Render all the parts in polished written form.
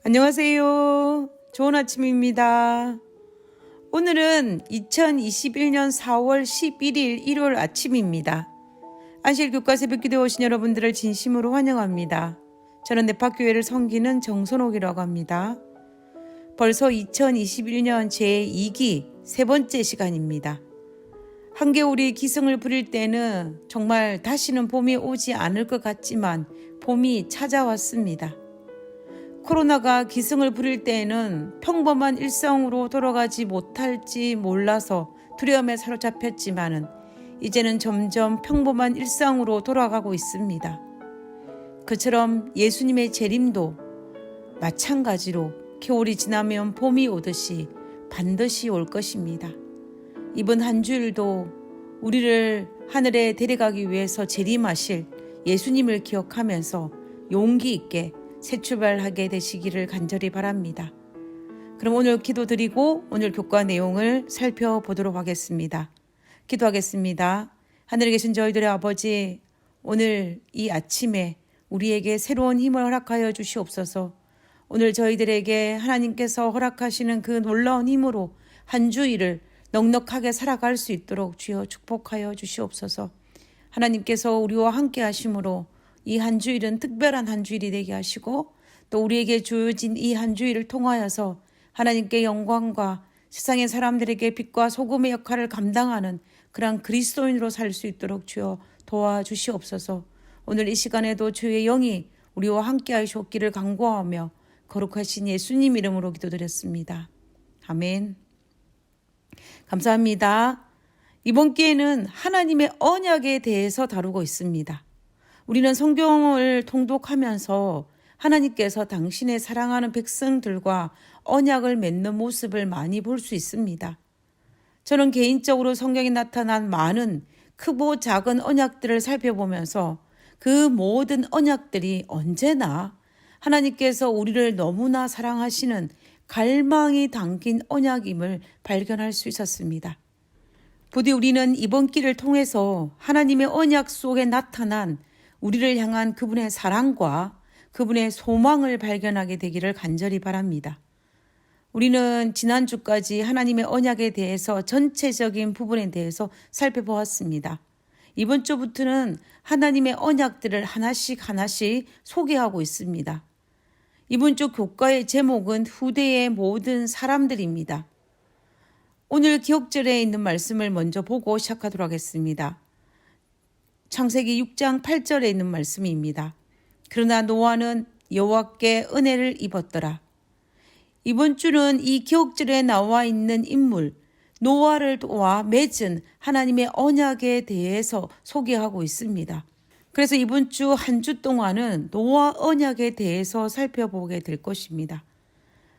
안녕하세요. 좋은 아침입니다. 오늘은 2021년 4월 11일 일요일 아침입니다. 안실교과 새벽기도에 오신 여러분들을 진심으로 환영합니다. 저는 내파교회를 섬기는 정선옥이라고 합니다. 벌써 2021년 제2기 세 번째 시간입니다. 한겨울이 기승을 부릴 때는 정말 다시는 봄이 오지 않을 것 같지만 봄이 찾아왔습니다. 코로나가 기승을 부릴 때에는 평범한 일상으로 돌아가지 못할지 몰라서 두려움에 사로잡혔지만은 이제는 점점 평범한 일상으로 돌아가고 있습니다. 그처럼 예수님의 재림도 마찬가지로 겨울이 지나면 봄이 오듯이 반드시 올 것입니다. 이번 한 주일도 우리를 하늘에 데려가기 위해서 재림하실 예수님을 기억하면서 용기 있게 새 출발하게 되시기를 간절히 바랍니다. 그럼 오늘 기도드리고 오늘 교과 내용을 살펴보도록 하겠습니다. 기도하겠습니다. 하늘에 계신 저희들의 아버지, 오늘 이 아침에 우리에게 새로운 힘을 허락하여 주시옵소서. 오늘 저희들에게 하나님께서 허락하시는 그 놀라운 힘으로 한 주일을 넉넉하게 살아갈 수 있도록 주여 축복하여 주시옵소서. 하나님께서 우리와 함께 하심으로 이 한 주일은 특별한 한 주일이 되게 하시고 또 우리에게 주어진 이 한 주일을 통하여서 하나님께 영광과 세상의 사람들에게 빛과 소금의 역할을 감당하는 그런 그리스도인으로 살 수 있도록 주여 도와주시옵소서. 오늘 이 시간에도 주의 영이 우리와 함께 하시옵기를 간구하며 거룩하신 예수님 이름으로 기도드렸습니다. 아멘. 감사합니다. 이번 기회는 하나님의 언약에 대해서 다루고 있습니다. 우리는 성경을 통독하면서 하나님께서 당신의 사랑하는 백성들과 언약을 맺는 모습을 많이 볼 수 있습니다. 저는 개인적으로 성경에 나타난 많은 크고 작은 언약들을 살펴보면서 그 모든 언약들이 언제나 하나님께서 우리를 너무나 사랑하시는 갈망이 담긴 언약임을 발견할 수 있었습니다. 부디 우리는 이번 길을 통해서 하나님의 언약 속에 나타난 우리를 향한 그분의 사랑과 그분의 소망을 발견하게 되기를 간절히 바랍니다. 우리는 지난주까지 하나님의 언약에 대해서 전체적인 부분에 대해서 살펴보았습니다. 이번 주부터는 하나님의 언약들을 하나씩 소개하고 있습니다. 이번 주 교과의 제목은 후대의 모든 사람들입니다. 오늘 기억절에 있는 말씀을 먼저 보고 시작하도록 하겠습니다. 창세기 6장 8절에 있는 말씀입니다. 그러나 노아는 여호와께 은혜를 입었더라. 이번 주는 이 기억절에 나와 있는 인물 노아를 도와 맺은 하나님의 언약에 대해서 소개하고 있습니다. 그래서 이번 주 한 주 동안은 노아 언약에 대해서 살펴보게 될 것입니다.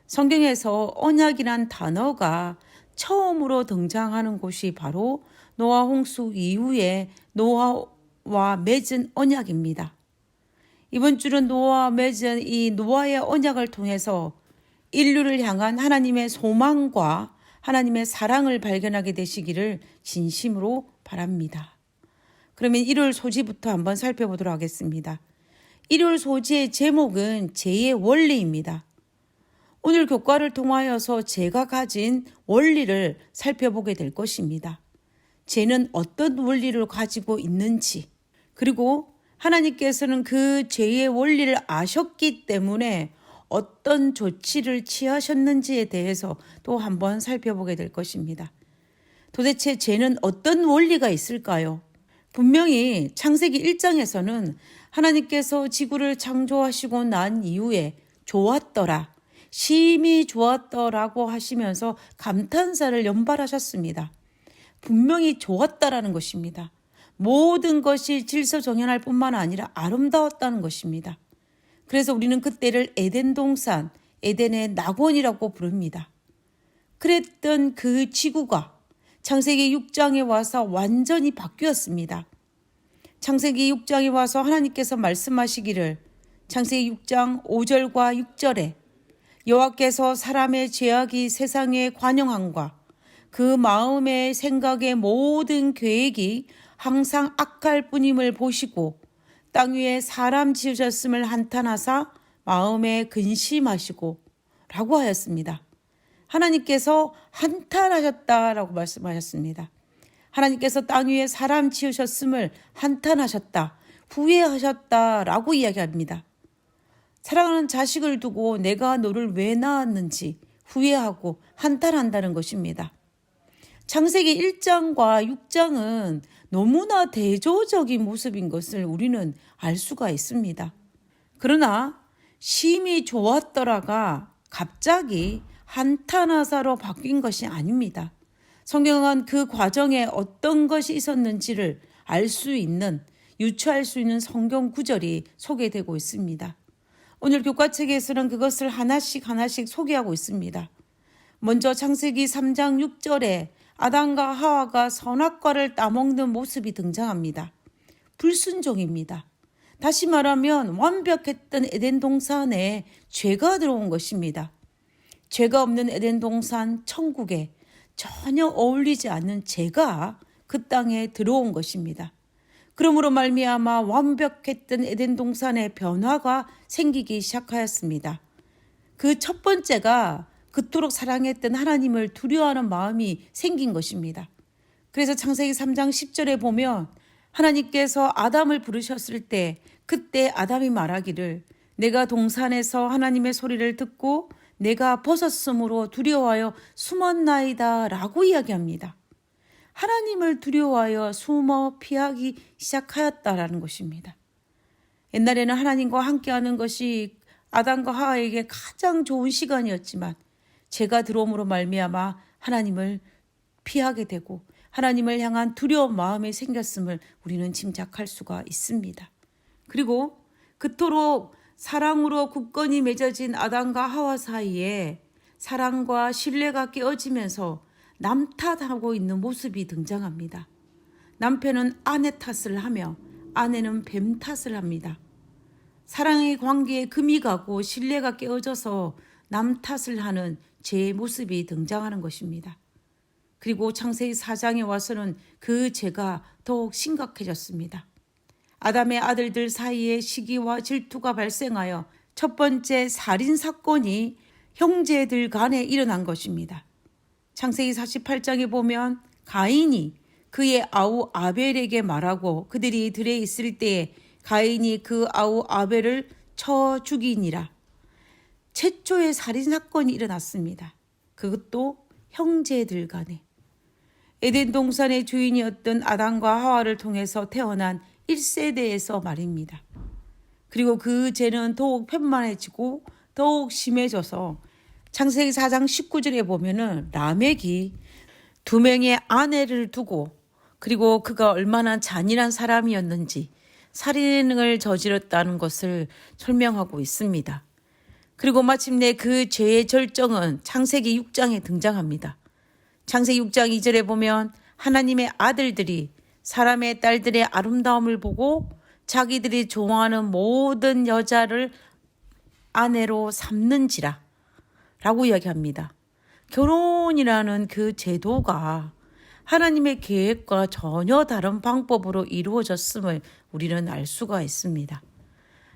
성경에서 언약이란 단어가 처음으로 등장하는 곳이 바로 노아 홍수 이후에 노아와 맺은 언약입니다. 이번 주는 노아와 맺은 이 노아의 언약을 통해서 인류를 향한 하나님의 소망과 하나님의 사랑을 발견하게 되시기를 진심으로 바랍니다. 그러면 일요일 소지부터 한번 살펴보도록 하겠습니다. 일요일 소지의 제목은 죄의 원리입니다. 오늘 교과를 통하여서 죄가 가진 원리를 살펴보게 될 것입니다. 죄는 어떤 원리를 가지고 있는지, 그리고 하나님께서는 그 죄의 원리를 아셨기 때문에 어떤 조치를 취하셨는지에 대해서 또 한번 살펴보게 될 것입니다. 도대체 죄는 어떤 원리가 있을까요? 분명히 창세기 1장에서는 하나님께서 지구를 창조하시고 난 이후에 좋았더라, 심히 좋았더라고 하시면서 감탄사를 연발하셨습니다. 분명히 좋았다라는 것입니다. 모든 것이 질서정연할 뿐만 아니라 아름다웠다는 것입니다. 그래서 우리는 그때를 에덴 동산, 에덴의 낙원이라고 부릅니다. 그랬던 그 지구가 창세기 6장에 와서 완전히 바뀌었습니다. 창세기 6장에 와서 하나님께서 말씀하시기를 창세기 6장 5절과 6절에 여호와께서 사람의 죄악이 세상에 관영함과 그 마음의 생각의 모든 계획이 항상 악할 뿐임을 보시고 땅 위에 사람 지으셨음을 한탄하사 마음에 근심하시고 라고 하였습니다. 하나님께서 한탄하셨다라고 말씀하셨습니다. 하나님께서 땅 위에 사람 지으셨음을 한탄하셨다, 후회하셨다라고 이야기합니다. 사랑하는 자식을 두고 내가 너를 왜 낳았는지 후회하고 한탄한다는 것입니다. 창세기 1장과 6장은 너무나 대조적인 모습인 것을 우리는 알 수가 있습니다. 그러나 심히 좋았더라가 갑자기 한탄하사로 바뀐 것이 아닙니다. 성경은 그 과정에 어떤 것이 있었는지를 알 수 있는, 유추할 수 있는 성경 구절이 소개되고 있습니다. 오늘 교과책에서는 그것을 하나씩 소개하고 있습니다. 먼저 창세기 3장 6절에 아담과 하와가 선악과를 따먹는 모습이 등장합니다. 불순종입니다. 다시 말하면 완벽했던 에덴 동산에 죄가 들어온 것입니다. 죄가 없는 에덴 동산 천국에 전혀 어울리지 않는 죄가 그 땅에 들어온 것입니다. 그러므로 말미암아 완벽했던 에덴 동산에 변화가 생기기 시작하였습니다. 그 첫 번째가 그토록 사랑했던 하나님을 두려워하는 마음이 생긴 것입니다. 그래서 창세기 3장 10절에 보면 하나님께서 아담을 부르셨을 때 그때 아담이 말하기를 내가 동산에서 하나님의 소리를 듣고 내가 벗었으므로 두려워하여 숨었나이다 라고 이야기합니다. 하나님을 두려워하여 숨어 피하기 시작하였다라는 것입니다. 옛날에는 하나님과 함께하는 것이 아담과 하와에게 가장 좋은 시간이었지만 죄가 들어옴으로 말미암아 하나님을 피하게 되고 하나님을 향한 두려운 마음이 생겼음을 우리는 짐작할 수가 있습니다. 그리고 그토록 사랑으로 굳건히 맺어진 아담과 하와 사이에 사랑과 신뢰가 깨어지면서 남 탓하고 있는 모습이 등장합니다. 남편은 아내 탓을 하며 아내는 뱀 탓을 합니다. 사랑의 관계에 금이 가고 신뢰가 깨어져서 남 탓을 하는 죄의 모습이 등장하는 것입니다. 그리고 창세기 4장에 와서는 그 죄가 더욱 심각해졌습니다. 아담의 아들들 사이에 시기와 질투가 발생하여 첫 번째 살인 사건이 형제들 간에 일어난 것입니다. 창세기 48장에 보면 가인이 그의 아우 아벨에게 말하고 그들이 들에 있을 때에 가인이 그 아우 아벨을 쳐 죽이니라. 최초의 살인사건이 일어났습니다. 그것도 형제들 간에. 에덴 동산의 주인이었던 아담과 하와를 통해서 태어난 1세대에서 말입니다. 그리고 그 죄는 더욱 편만해지고 더욱 심해져서 창세기 4장 19절에 보면은 라멕이 2명의 아내를 두고 그리고 그가 얼마나 잔인한 사람이었는지 살인을 저질렀다는 것을 설명하고 있습니다. 그리고 마침내 그 죄의 절정은 창세기 6장에 등장합니다. 창세기 6장 2절에 보면 하나님의 아들들이 사람의 딸들의 아름다움을 보고 자기들이 좋아하는 모든 여자를 아내로 삼는지라 라고 이야기합니다. 결혼이라는 그 제도가 하나님의 계획과 전혀 다른 방법으로 이루어졌음을 우리는 알 수가 있습니다.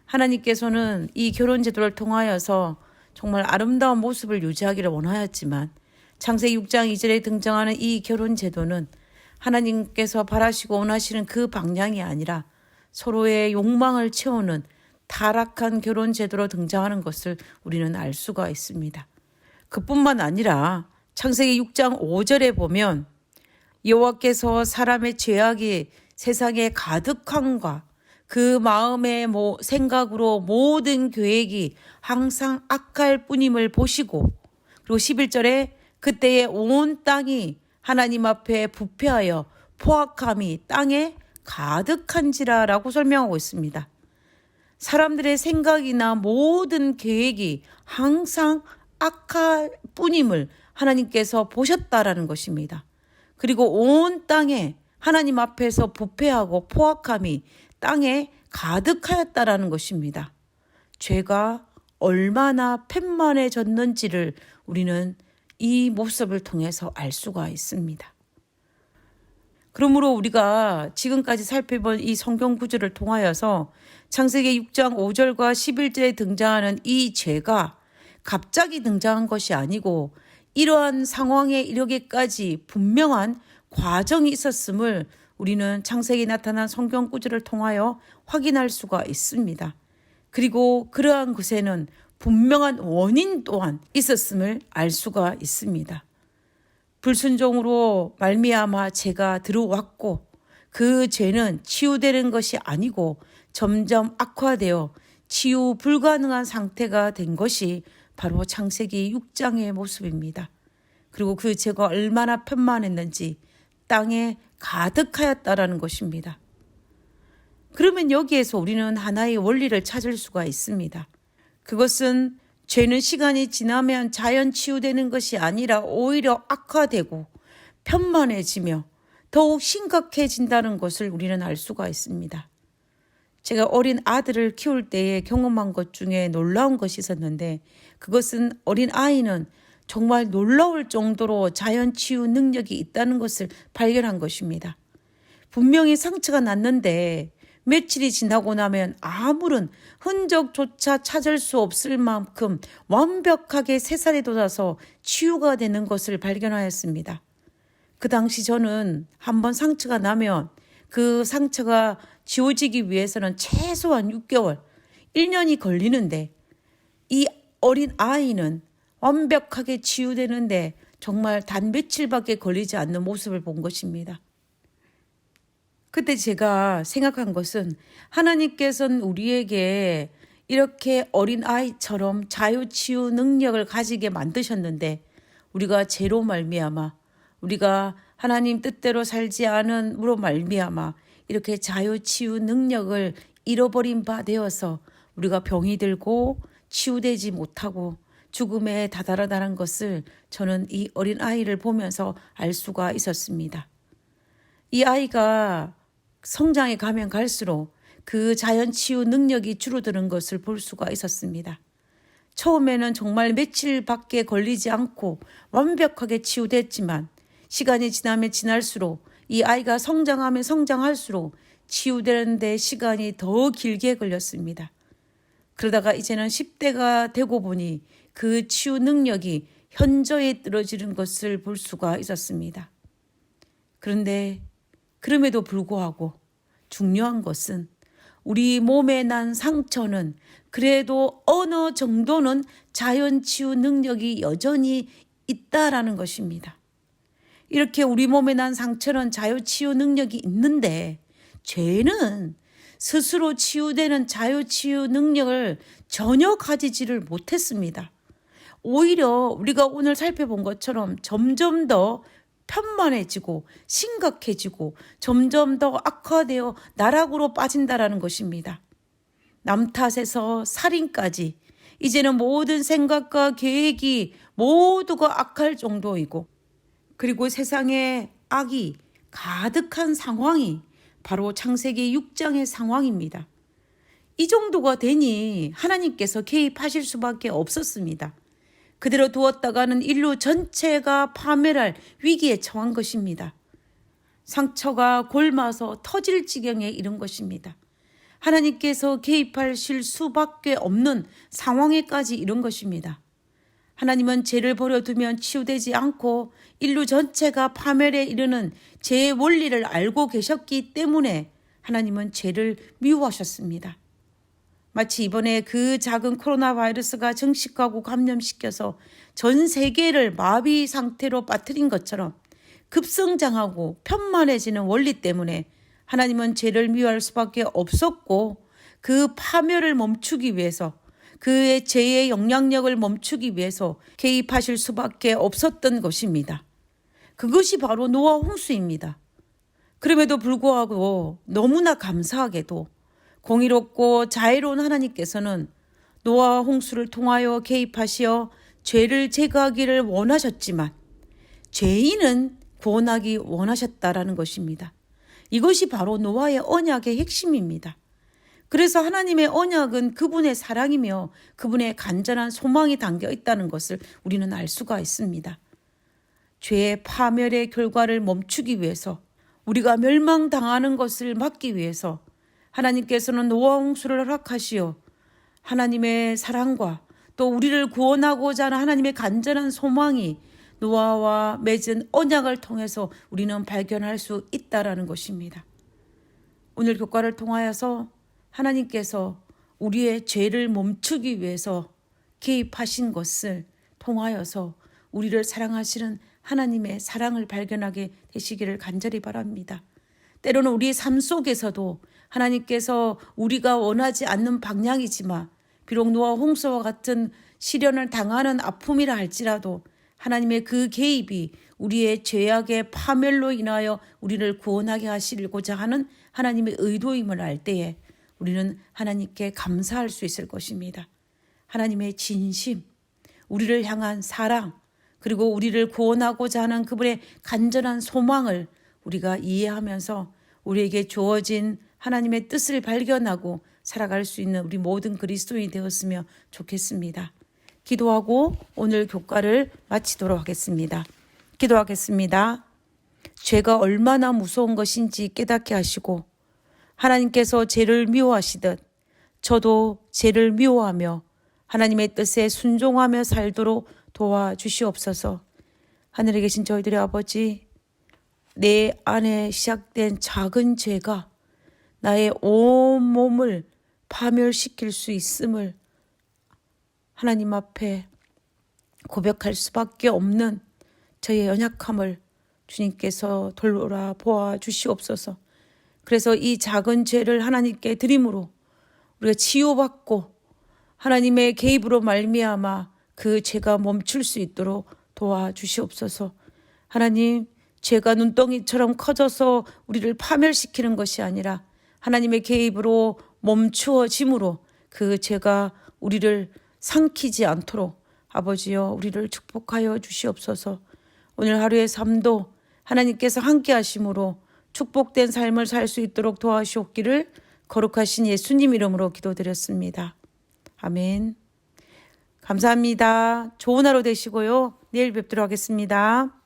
하나님께서는 이 결혼 제도를 통하여서 정말 아름다운 모습을 유지하기를 원하였지만 창세기 6장 2절에 등장하는 이 결혼 제도는 하나님께서 바라시고 원하시는 그 방향이 아니라 서로의 욕망을 채우는 타락한 결혼 제도로 등장하는 것을 우리는 알 수가 있습니다. 그뿐만 아니라 창세기 6장 5절에 보면 여호와께서 사람의 죄악이 세상에 가득함과 그 마음의 생각으로 모든 계획이 항상 악할 뿐임을 보시고 그리고 11절에 그때의 온 땅이 하나님 앞에 부패하여 포악함이 땅에 가득한지라 라고 설명하고 있습니다. 사람들의 생각이나 모든 계획이 항상 악할 뿐임을 하나님께서 보셨다라는 것입니다. 그리고 온 땅에 하나님 앞에서 부패하고 포악함이 땅에 가득하였다라는 것입니다. 죄가 얼마나 팻만해졌는지를 우리는 이 모습을 통해서 알 수가 있습니다. 그러므로 우리가 지금까지 살펴본 이 성경 구절을 통하여서 창세기 6장 5절과 11절에 등장하는 이 죄가 갑자기 등장한 것이 아니고 이러한 상황에 이르기까지 분명한 과정이 있었음을 우리는 창세기에 나타난 성경 구절을 통하여 확인할 수가 있습니다. 그리고 그러한 것에는 분명한 원인 또한 있었음을 알 수가 있습니다. 불순종으로 말미암아 죄가 들어왔고 그 죄는 치유되는 것이 아니고 점점 악화되어 치유 불가능한 상태가 된 것이 바로 창세기 6장의 모습입니다. 그리고 그 죄가 얼마나 편만했는지 땅에 가득하였다라는 것입니다. 그러면 여기에서 우리는 하나의 원리를 찾을 수가 있습니다. 그것은 죄는 시간이 지나면 자연 치유되는 것이 아니라 오히려 악화되고 편만해지며 더욱 심각해진다는 것을 우리는 알 수가 있습니다. 제가 어린 아들을 키울 때에 경험한 것 중에 놀라운 것이 있었는데 그것은 어린 아이는 정말 놀라울 정도로 자연 치유 능력이 있다는 것을 발견한 것입니다. 분명히 상처가 났는데 며칠이 지나고 나면 아무런 흔적조차 찾을 수 없을 만큼 완벽하게 새살이 돋아서 치유가 되는 것을 발견하였습니다. 그 당시 저는 한번 상처가 나면 그 상처가 지워지기 위해서는 최소한 6개월, 1년이 걸리는데 이 어린 아이는 완벽하게 치유되는데 정말 단 며칠밖에 걸리지 않는 모습을 본 것입니다. 그때 제가 생각한 것은 하나님께서는 우리에게 이렇게 어린 아이처럼 자유치유 능력을 가지게 만드셨는데 우리가 죄로 말미암아 우리가 하나님 뜻대로 살지 않은으로 말미암아 이렇게 자유치유 능력을 잃어버린 바 되어서 우리가 병이 들고 치유되지 못하고 죽음에 다다르다는 것을 저는 이 어린 아이를 보면서 알 수가 있었습니다. 이 아이가 성장에 가면 갈수록 그 자연치유 능력이 줄어드는 것을 볼 수가 있었습니다. 처음에는 정말 며칠밖에 걸리지 않고 완벽하게 치유됐지만 시간이 지나면 지날수록 이 아이가 성장하면 성장할수록 치유되는 데 시간이 더 길게 걸렸습니다. 그러다가 이제는 10대가 되고 보니 그 치유 능력이 현저히 떨어지는 것을 볼 수가 있었습니다. 그런데 그럼에도 불구하고 중요한 것은 우리 몸에 난 상처는 그래도 어느 정도는 자연치유 능력이 여전히 있다라는 것입니다. 이렇게 우리 몸에 난 상처는 자유치유 능력이 있는데 죄는 스스로 치유되는 자유치유 능력을 전혀 가지지를 못했습니다. 오히려 우리가 오늘 살펴본 것처럼 점점 더 편만해지고 심각해지고 점점 더 악화되어 나락으로 빠진다라는 것입니다. 남 탓에서 살인까지 이제는 모든 생각과 계획이 모두가 악할 정도이고 그리고 세상에 악이 가득한 상황이 바로 창세기 6장의 상황입니다. 이 정도가 되니 하나님께서 개입하실 수밖에 없었습니다. 그대로 두었다가는 인류 전체가 파멸할 위기에 처한 것입니다. 상처가 골마서 터질 지경에 이른 것입니다. 하나님께서 개입하실 수밖에 없는 상황에까지 이른 것입니다. 하나님은 죄를 버려두면 치유되지 않고 인류 전체가 파멸에 이르는 죄의 원리를 알고 계셨기 때문에 하나님은 죄를 미워하셨습니다. 마치 이번에 그 작은 코로나 바이러스가 증식하고 감염시켜서 전 세계를 마비 상태로 빠뜨린 것처럼 급성장하고 편만해지는 원리 때문에 하나님은 죄를 미워할 수밖에 없었고 그 파멸을 멈추기 위해서 그의 죄의 영향력을 멈추기 위해서 개입하실 수밖에 없었던 것입니다. 그것이 바로 노아 홍수입니다. 그럼에도 불구하고 너무나 감사하게도 공의롭고 자애로운 하나님께서는 노아 홍수를 통하여 개입하시어 죄를 제거하기를 원하셨지만 죄인은 구원하기 원하셨다라는 것입니다. 이것이 바로 노아의 언약의 핵심입니다. 그래서 하나님의 언약은 그분의 사랑이며 그분의 간절한 소망이 담겨 있다는 것을 우리는 알 수가 있습니다. 죄의 파멸의 결과를 멈추기 위해서 우리가 멸망당하는 것을 막기 위해서 하나님께서는 노아 홍수를 허락하시어 하나님의 사랑과 또 우리를 구원하고자 하는 하나님의 간절한 소망이 노아와 맺은 언약을 통해서 우리는 발견할 수 있다라는 것입니다. 오늘 교과를 통하여서 하나님께서 우리의 죄를 멈추기 위해서 개입하신 것을 통하여서 우리를 사랑하시는 하나님의 사랑을 발견하게 되시기를 간절히 바랍니다. 때로는 우리의 삶 속에서도 하나님께서 우리가 원하지 않는 방향이지만 비록 노아 홍수와 같은 시련을 당하는 아픔이라 할지라도 하나님의 그 개입이 우리의 죄악의 파멸로 인하여 우리를 구원하게 하시고자 하는 하나님의 의도임을 알 때에 우리는 하나님께 감사할 수 있을 것입니다. 하나님의 진심, 우리를 향한 사랑, 그리고 우리를 구원하고자 하는 그분의 간절한 소망을 우리가 이해하면서 우리에게 주어진 하나님의 뜻을 발견하고 살아갈 수 있는 우리 모든 그리스도인이 되었으면 좋겠습니다. 기도하고 오늘 교과를 마치도록 하겠습니다. 기도하겠습니다. 죄가 얼마나 무서운 것인지 깨닫게 하시고 하나님께서 죄를 미워하시듯 저도 죄를 미워하며 하나님의 뜻에 순종하며 살도록 도와주시옵소서. 하늘에 계신 저희들의 아버지, 내 안에 시작된 작은 죄가 나의 온 몸을 파멸시킬 수 있음을 하나님 앞에 고백할 수밖에 없는 저의 연약함을 주님께서 돌아보아 주시옵소서. 그래서 이 작은 죄를 하나님께 드림으로 우리가 치유받고 하나님의 개입으로 말미암아 그 죄가 멈출 수 있도록 도와주시옵소서. 하나님, 죄가 눈덩이처럼 커져서 우리를 파멸시키는 것이 아니라 하나님의 개입으로 멈추어짐으로 그 죄가 우리를 삼키지 않도록 아버지여 우리를 축복하여 주시옵소서. 오늘 하루의 삶도 하나님께서 함께 하심으로 축복된 삶을 살 수 있도록 도와주시옵기를 거룩하신 예수님 이름으로 기도드렸습니다. 아멘. 감사합니다. 좋은 하루 되시고요. 내일 뵙도록 하겠습니다.